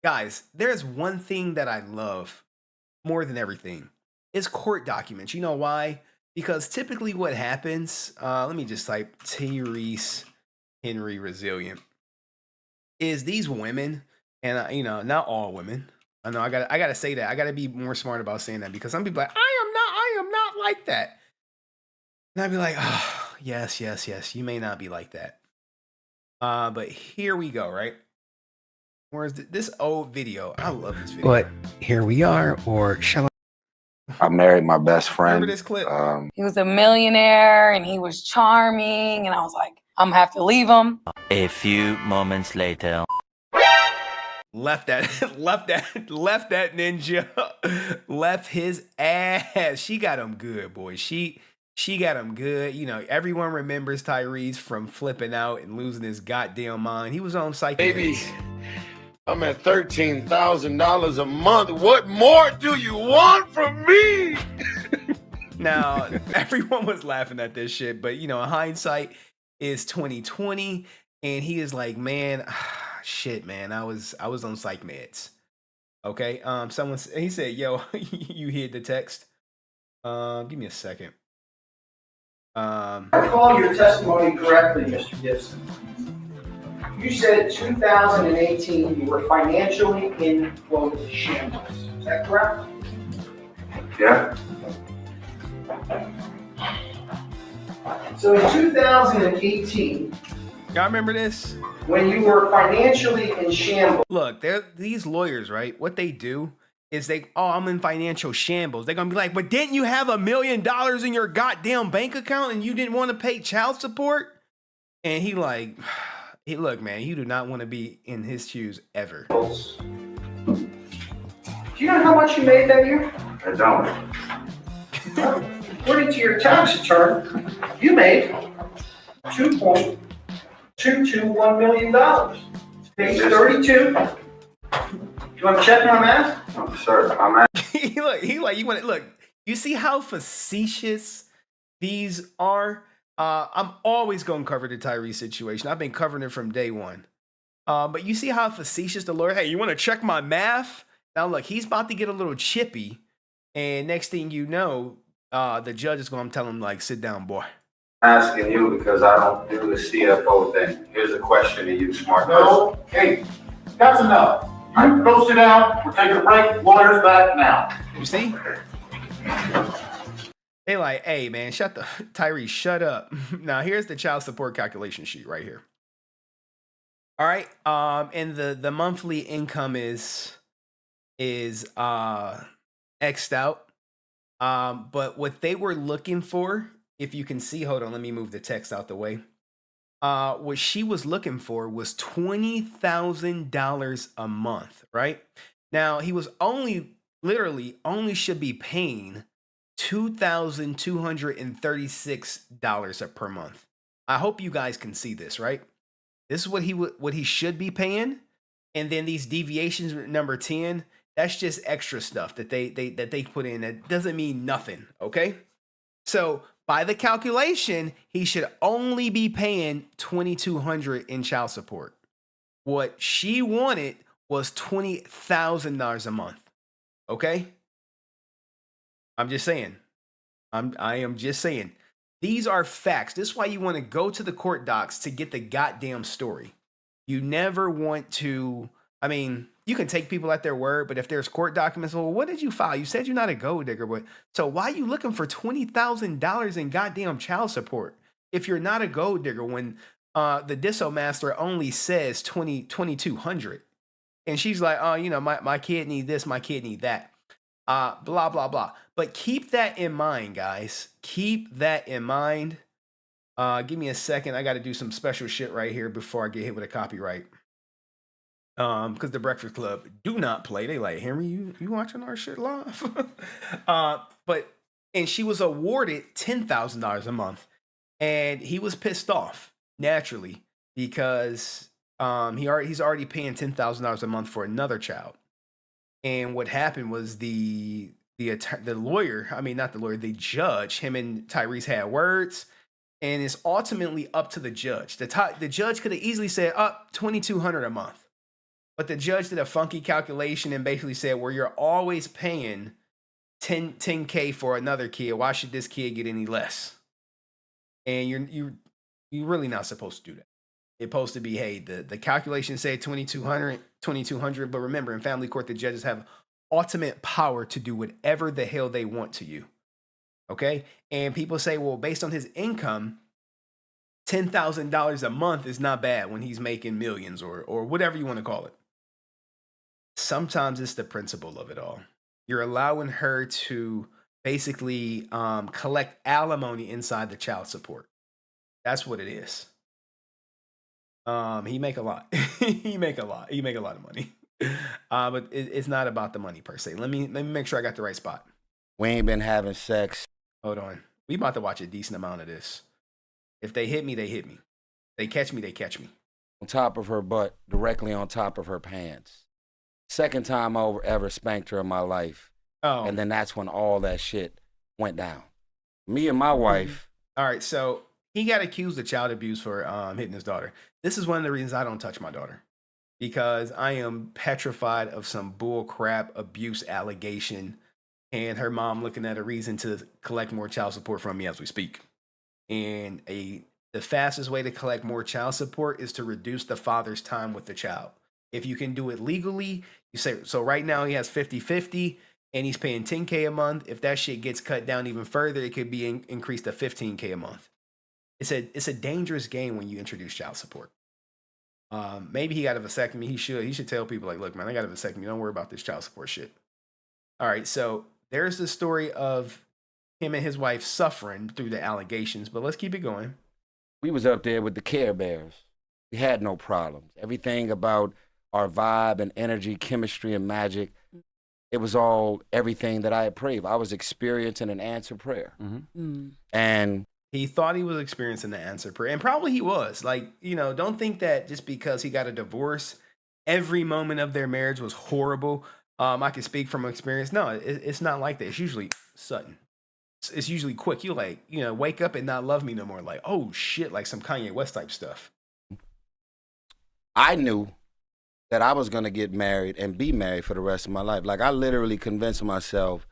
Guys, there's one thing that I love more than everything. It's court documents. You know why? Because typically what happens, let me just type Tyrese Henry Resilient, is these women, and not all women. I know I gotta say that. I gotta be more smart about saying that because some people are like, I am not like that. And I'd be like, oh, yes, yes, yes, you may not be like that. But here we go, right? Where's this old video? I love this video. But here we are, or shall I married my best friend. Remember this clip? He was a millionaire and he was charming, and I was like, I'm gonna have to leave him. A few moments later. Left that ninja. Left his ass. She got him good, boy. She got him good. You know, everyone remembers Tyrese from flipping out and losing his goddamn mind. He was on psych. Baby, I'm at $13,000 a month. What more do you want from me? Now, everyone was laughing at this shit, but in hindsight is 2020, and he is like, man, shit, man, I was on psych meds. Okay. He said, yo, you heard the text. Give me a second. I recall your testimony correctly, Mr. Gibson. You said 2018 you were financially in, quote, shambles. Is that correct? Yeah. So in 2018, y'all remember this? When you were financially in shambles. Look, these lawyers, right? What they do is I'm in financial shambles. They're gonna be like, but didn't you have $1 million in your goddamn bank account and you didn't want to pay child support? And he like, hey, look, man, you do not want to be in his shoes ever. Do you know how much you made that year? I don't. According to your tax return, you made $2.221 million. Page 32. You want to check my math? No, sir, I'm at. Look, you see how facetious these are? I'm always going to cover the Tyrese situation. I've been covering it from day one. But you see how facetious the lawyer, hey, you want to check my math? Now, look, he's about to get a little chippy. And next thing you know, the judge is going to tell him, like, sit down, boy. I'm asking you because I don't do the CFO thing. Here's a question to you, smart person. No, hey, that's enough. You go sit down. We're taking a break. Lawyer's back now. You see? They like, hey, man, Tyrese, shut up. Now, here's the child support calculation sheet right here. All right. And the monthly income is X'd out. But what they were looking for, if you can see, hold on, let me move the text out the way. What she was looking for was $20,000 a month, right? Now, he was literally only should be paying $2,236 per month. I hope you guys can see this, right? This is what he should be paying. And then these deviations, number 10, that's just extra stuff that they put in. That doesn't mean nothing, okay? So by the calculation, he should only be paying $2,200 in child support. What she wanted was $20,000 a month, okay? I'm just saying. I am just saying. These are facts. This is why you want to go to the court docs to get the goddamn story. You never want to, I mean, you can take people at their word, but if there's court documents, well, what did you file? You said you're not a gold digger, but so why are you looking for $20,000 in goddamn child support if you're not a gold digger when the disso master only says $2,200? And she's like, oh, my kid need this, my kid need that. Blah, blah, blah. But keep that in mind, guys. Keep that in mind. Give me a second. I got to do some special shit right here before I get hit with a copyright. Because the Breakfast Club do not play. They like, Henry, you watching our shit live? And she was awarded $10,000 a month. And he was pissed off, naturally, because he's already paying $10,000 a month for another child. And what happened was the lawyer, I mean, not the lawyer, the judge, him and Tyrese had words, and it's ultimately up to the judge. The judge could have easily said, up $2,200 a month. But the judge did a funky calculation and basically said, well, you're always paying 10K for another kid. Why should this kid get any less? And you're really not supposed to do that. It's supposed to be, hey, the calculation said 2200, but remember, in family court, the judges have ultimate power to do whatever the hell they want to you. Okay? And people say, well, based on his income, $10,000 a month is not bad when he's making millions or whatever you want to call it. Sometimes it's the principle of it all. You're allowing her to basically collect alimony inside the child support. That's what it is. He make a lot. He make a lot of money. But it's not about the money per se. Let me make sure I got the right spot. We ain't been having sex. Hold on. We about to watch a decent amount of this. If they hit me, they hit me. They catch me, they catch me. On top of her butt, directly on top of her pants. Second time I ever spanked her in my life. Oh. And then that's when all that shit went down. Me and my wife. All right, so he got accused of child abuse for hitting his daughter. This is one of the reasons I don't touch my daughter. Because I am petrified of some bull crap abuse allegation and her mom looking at a reason to collect more child support from me as we speak. And the fastest way to collect more child support is to reduce the father's time with the child. If you can do it legally, you say, so right now he has 50-50 and he's paying 10K a month. If that shit gets cut down even further, it could be increased to 15K a month. It's a dangerous game when you introduce child support. Maybe he got a vasectomy. He should tell people like, look, man, I got a vasectomy. Don't worry about this child support shit. All right. So there's the story of him and his wife suffering through the allegations, but let's keep it going. We was up there with the Care Bears. We had no problems. Everything about our vibe and energy, chemistry and magic, it was all everything that I had prayed. I was experiencing an answered prayer. And he thought he was experiencing the answer prayer, and probably he was. Like, don't think that just because he got a divorce, every moment of their marriage was horrible. I can speak from experience. No, it's not like that. It's usually sudden. It's usually quick. You like, wake up and not love me no more. Like, oh shit, like some Kanye West type stuff. I knew that I was gonna get married and be married for the rest of my life. Like I literally convinced myself,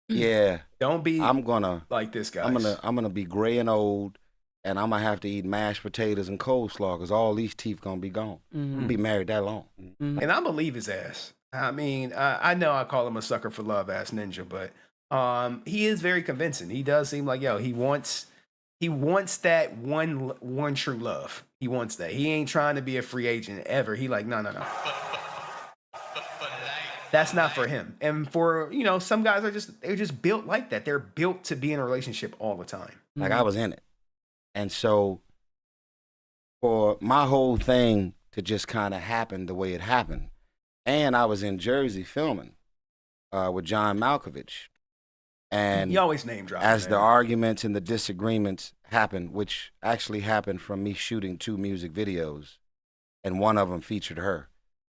yeah, don't be I'm gonna like this guy. I'm gonna be gray and old, and I'm gonna have to eat mashed potatoes and coleslaw because all these teeth gonna be gone. I'm gonna be married that long. And I believe his ass. I mean, I know I call him a sucker for love ass ninja, but he is very convincing. He does seem like, he wants that one true love. He wants that. He ain't trying to be a free agent ever. He like, no. That's not for him. And for, some guys they're just built like that. They're built to be in a relationship all the time. Like I was in it. And so for my whole thing to just kind of happen the way it happened, and I was in Jersey filming with John Malkovich. And you always name drop. As the arguments and the disagreements happened, which actually happened from me shooting 2 music videos, and one of them featured her.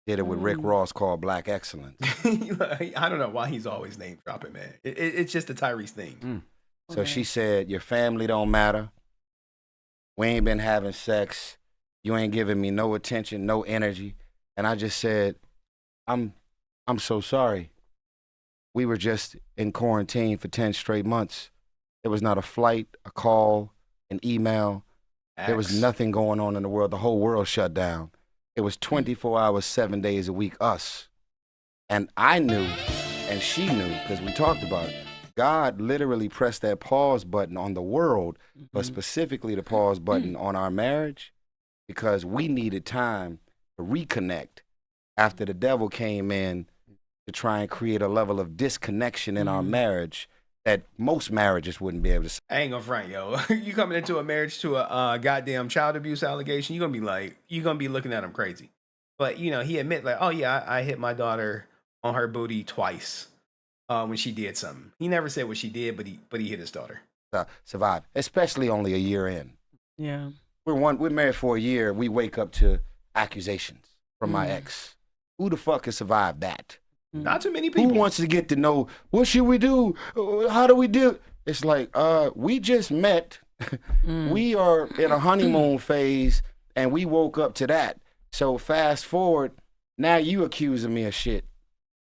Did it with Rick Ross called Black Excellence. I don't know why he's always name dropping, man. It's just a Tyrese thing. So she said, your family don't matter. We ain't been having sex. You ain't giving me no attention, no energy. And I just said, I'm so sorry. We were just in quarantine for 10 straight months. There was not a flight, a call, an email. There was nothing going on in the world. The whole world shut down. It was 24 hours, 7 days a week, us. And I knew, and she knew, because we talked about it. God literally pressed that pause button on the world, but specifically the pause button on our marriage, because we needed time to reconnect after the devil came in to try and create a level of disconnection in our marriage that most marriages wouldn't be able to. I ain't gonna front, yo. You coming into a marriage to a goddamn child abuse allegation, you're gonna be looking at him crazy. But he admit like, oh yeah, I hit my daughter on her booty twice when she did something. He never said what she did, but he hit his daughter. Survive, especially only a year in. Yeah. We're married for a year. We wake up to accusations from my ex. Who the fuck can survive that? Not too many people. Who wants to get to know, what should we do? How do we do? It's like, we just met. We are in a honeymoon phase, and we woke up to that. So fast forward, Now you accusing me of shit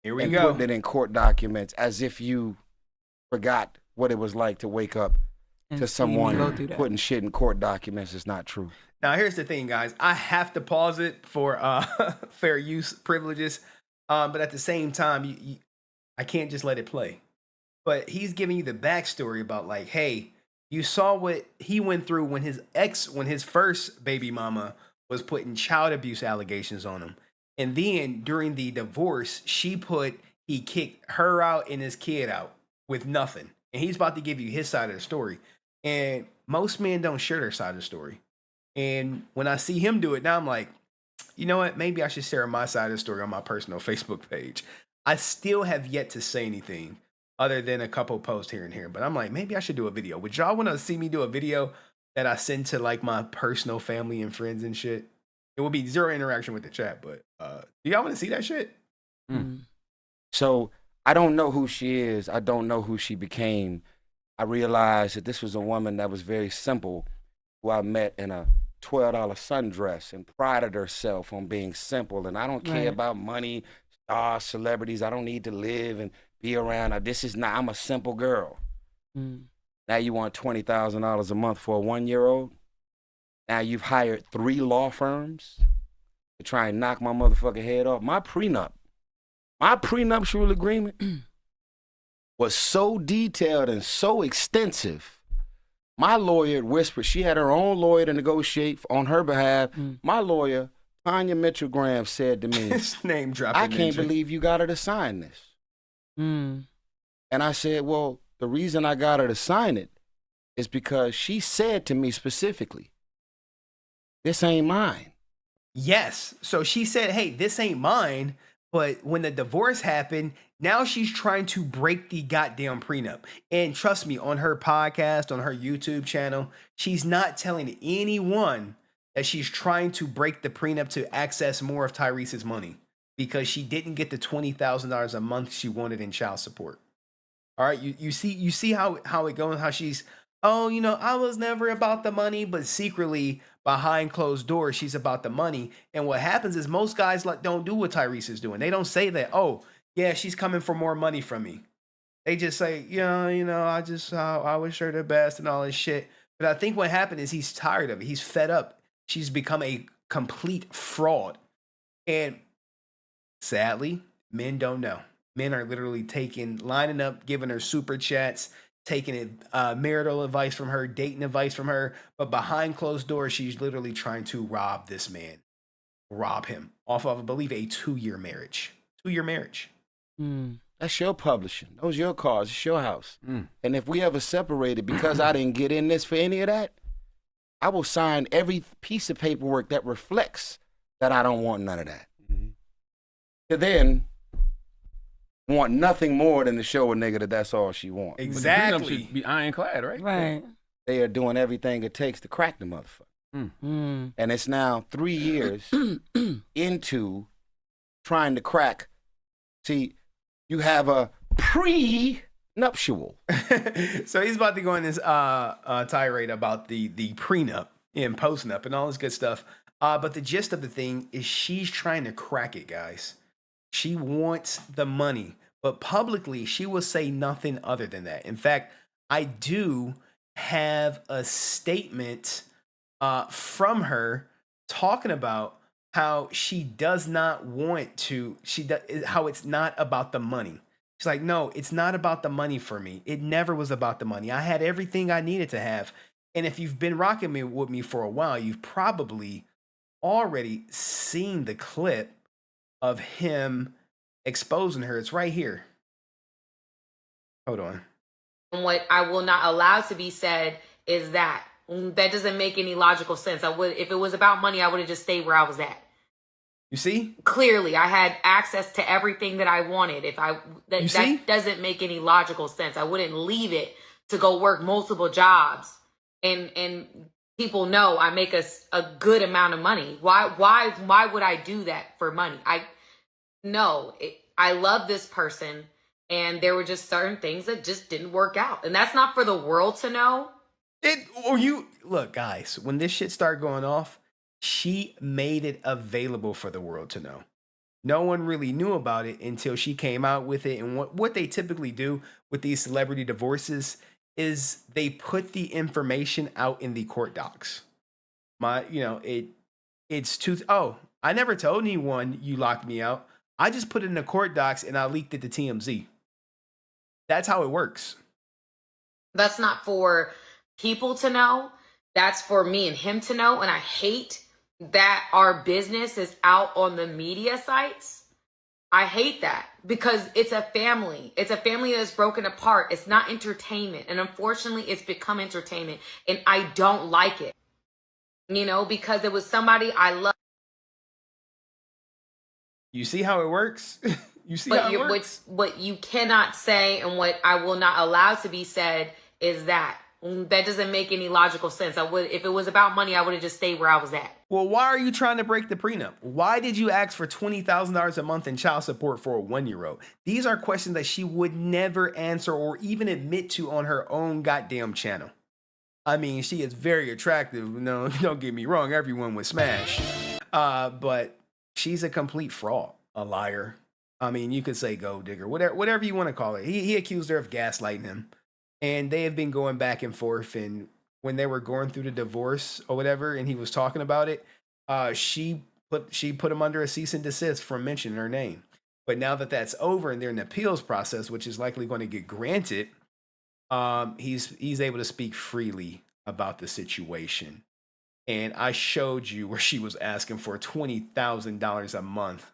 Here we and go. putting it in court documents as if you forgot what it was like to wake up And to see me go someone through that. putting shit in court documents. Is not true. Now, here's the thing, guys. I have to pause it for fair use privileges, but at the same time, I can't just let it play. But he's giving you the backstory about like, hey, you saw what he went through when his first baby mama was putting child abuse allegations on him, and then during the divorce, he kicked her out and his kid out with nothing, and he's about to give you his side of the story. And most men don't share their side of the story. And when I see him do it now, I'm like, you know what? Maybe I should share my side of the story on my personal Facebook page. I still have yet to say anything other than a couple posts here and here. But I'm like, maybe I should do a video. Would y'all want to see me do a video that I send to like my personal family and friends and shit? It will be zero interaction with the chat. But do y'all want to see that shit? So I don't know who she is. I don't know who she became. I realized that this was a woman that was very simple, who I met in a $12 sundress and prided herself on being simple. And I don't care Right. about money, stars, celebrities. I don't need to live and be around. I'm a simple girl. Mm. Now you want $20,000 a month for a 1-year-old? Now you've hired 3 law firms to try and knock my motherfucking head off. My prenuptial agreement was so detailed and so extensive. My lawyer whispered, she had her own lawyer to negotiate on her behalf. My lawyer, Tanya Mitchell Graham, said to me, His name dropping. I can't believe you got her to sign this. Mm. And I said, well, the reason I got her to sign it is because she said to me specifically, this ain't mine. Yes. So she said, hey, this ain't mine. But when the divorce happened, now she's trying to break the goddamn prenup. And trust me, on her podcast, on her YouTube channel, she's not telling anyone that she's trying to break the prenup to access more of Tyrese's money because she didn't get the $20,000 a month she wanted in child support. All right, you see how it goes, how she's, oh, I was never about the money, but secretly behind closed doors, she's about the money. And what happens is most guys don't do what Tyrese is doing. They don't say that, oh, yeah, she's coming for more money from me. They just say, I wish her the best and all this shit. But I think what happened is he's tired of it. He's fed up. She's become a complete fraud. And sadly, men don't know. Men are literally lining up, giving her super chats, taking marital advice from her, dating advice from her. But behind closed doors, she's literally trying to rob this man, rob him off of, I believe, a 2-year marriage. 2-year marriage. Mm. That's your publishing. Those your cars. It's your house. And if we ever separated because I didn't get in this for any of that, I will sign every piece of paperwork that reflects that I don't want none of that. To then want nothing more than to show a nigga that that's all she wants. Exactly. But the prenup should be ironclad, right? Right. They are doing everything it takes to crack the motherfucker. Mm. And it's now 3 years into trying to crack. See, you have a pre-nuptial. So he's about to go in this tirade about the prenup and postnup and all this good stuff. But the gist of the thing is she's trying to crack it, guys. She wants the money, but publicly she will say nothing other than that. In fact, I do have a statement from her talking about how she does not want to, how it's not about the money. She's like, no, it's not about the money for me. It never was about the money. I had everything I needed to have. And if you've been rocking with me for a while, you've probably already seen the clip of him exposing her. It's right here. Hold on. And what I will not allow to be said is that doesn't make any logical sense. If it was about money, I would have just stayed where I was at. You see? Clearly, I had access to everything that I wanted. That doesn't make any logical sense. I wouldn't leave it to go work multiple jobs and people know I make a good amount of money. Why would I do that for money? I love this person, and there were just certain things that just didn't work out, and that's not for the world to know. Look, guys, when this shit started going off, she made it available for the world to know. No one really knew about it until she came out with it. And what they typically do with these celebrity divorces is they put the information out in the court docs. I never told anyone you locked me out. I just put it in the court docs and I leaked it to TMZ. That's how it works. That's not for people to know. That's for me and him to know. And I hate that our business is out on the media sites. I hate that because it's a family. It's a family that's broken apart. It's not entertainment. And unfortunately, it's become entertainment. And I don't like it, because it was somebody I love. You see how it works? You see how it works? What you cannot say and what I will not allow to be said is that doesn't make any logical sense. If it was about money, I would have just stayed where I was at. Well, why are you trying to break the prenup? Why did you ask for $20,000 a month in child support for a 1-year-old? These are questions that she would never answer or even admit to on her own goddamn channel. I mean, she is very attractive. No, don't get me wrong. Everyone would smash. But she's a complete fraud, a liar. I mean, you could say gold digger, whatever you want to call it. He accused her of gaslighting him. And they have been going back and forth. And when they were going through the divorce or whatever, and he was talking about it, she put him under a cease and desist from mentioning her name. But now that that's over and they're in the appeals process, which is likely going to get granted, he's able to speak freely about the situation. And I showed you where she was asking for $20,000 a month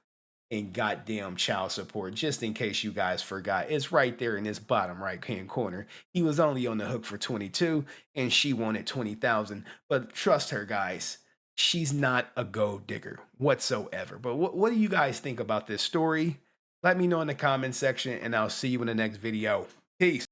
in goddamn child support, just in case you guys forgot. It's right there in this bottom right hand corner. He was only on the hook for 22 and she wanted 20,000. But trust her, guys, she's not a gold digger whatsoever. But what do you guys think about this story? Let me know in the comment section and I'll see you in the next video. Peace.